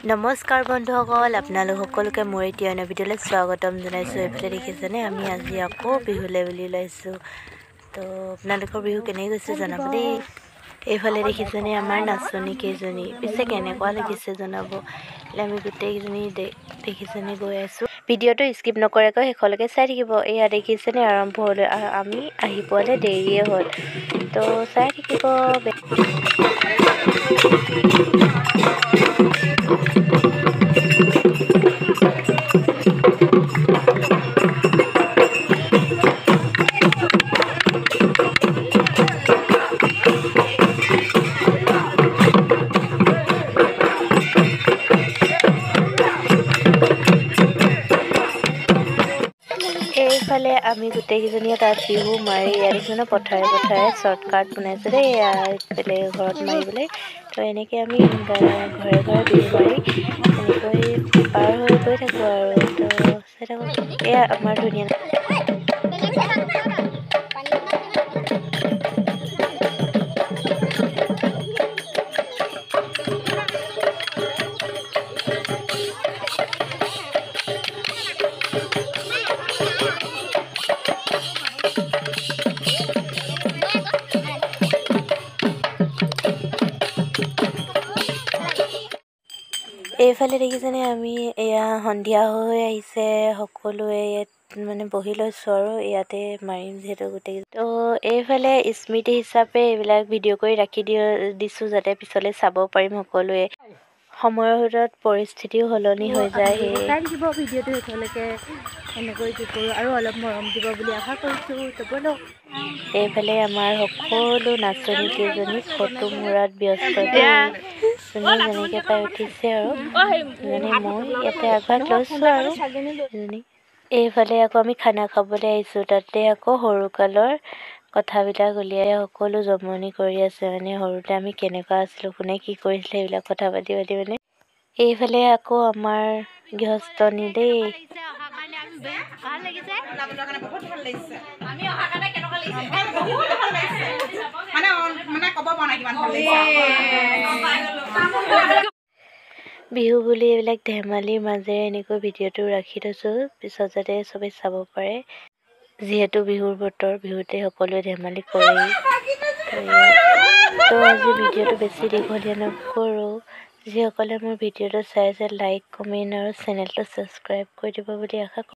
নমস্কাৰ বন্ধুসকল, আপোনালোক সকলোকে মোৰ এতিয়া অন্য ভিডিঅ'লৈ স্বাগতম জনাইছোঁ। এইফালে দেখিছেনে, আমি আজি আকৌ বিহুলৈ বুলি ওলাইছোঁ। তো আপোনালোকৰ বিহু কেনেকৈ গৈছে জনাব দেই। এইফালে দেখিছেনে আমাৰ নাচনী কেইজনী, পিছে কেনেকুৱা লাগিছে জনাব। আমি গোটেইকেইজনী দেখিছেনে গৈ আছোঁ। ভিডিঅ'টো স্কিপ নকৰাকৈ শেষলৈকে চাই থাকিব। এয়া দেখিছেনে আৰম্ভ হ'লে, আমি আহি পোৱালৈ দেৰিয়ে হ'ল, তো চাই থাকিব। এইফালে আমি গোটেইকেইজনীয়ে তাত বিহু মাৰি দেখিছোঁ ন, পথাৰে পথাৰে শ্বৰ্টকাট বনাইছোঁ দেই, এইফালে ঘৰত মাৰিবলৈ। তো এনেকৈ আমি ঘৰে ঘৰে বিহু মাৰি এনেকৈ পাৰ হৈ গৈ থাকোঁ আৰু। তো চাই থাকোঁ, এয়া আমাৰ ধুনীয়া এইফালে দেখিছেনে, আমি এয়া সন্ধিয়া হৈ আহিছে, সকলোৱে ইয়াত মানে বহি লৈছোঁ আৰু ইয়াতে মাৰিম যিহেতু গোটেই। তো এইফালে স্মৃতি হিচাপে এইবিলাক ভিডিঅ' কৰি ৰাখি দিছোঁ, যাতে পিছলৈ চাব পাৰিম সকলোৱে। সময়ৰ ভিতৰত পৰিস্থিতিও সলনি হৈ যায়, সেয়ে চাই থাকিব ভিডিঅ'টো শেষলৈকে। এনেকৈ কি কৰোঁ আৰু অলপ মৰম দিব বুলি আশা কৰিছোঁ। তো ব'লক। এইফালে আমাৰ সকলো নাচনী কেইজনী ফটো মৰাত ব্যস্ত, যোনে যেনেকৈ পাই উঠিছে আৰু মানে মই ইয়াতে আগভাগ লৈছোঁ আৰু এজনী। এইফালে আকৌ আমি খানা খাবলৈ আহিছোঁ, তাতে আকৌ সৰুকালৰ কথাবিলাক উলিয়াই সকলো জমনি কৰি আছে। মানে সৰুতে আমি কেনেকুৱা আছিলোঁ, কোনে কি কৰিছিলে, এইবিলাক কথা পাতি মানে। এইফালে আকৌ আমাৰ গৃহস্থনী দেই। বিহু বুলি এইবিলাক ধেমালিৰ মাজেৰে এনেকৈ ভিডিঅ'টো ৰাখি থৈছোঁ, পিছত যাতে চবেই চাব পাৰে। যিহেতু বিহুৰ বতৰ, বিহুতে সকলোৱে ধেমালি কৰেই। তো আজি ভিডিঅ'টো বেছি দীঘলীয়া নকৰোঁ। যিসকলে মোৰ ভিডিঅ'টো চাইছে, লাইক, কমেণ্ট আৰু চেনেলটো ছাবস্ক্ৰাইব কৰি দিব বুলি আশা কৰোঁ।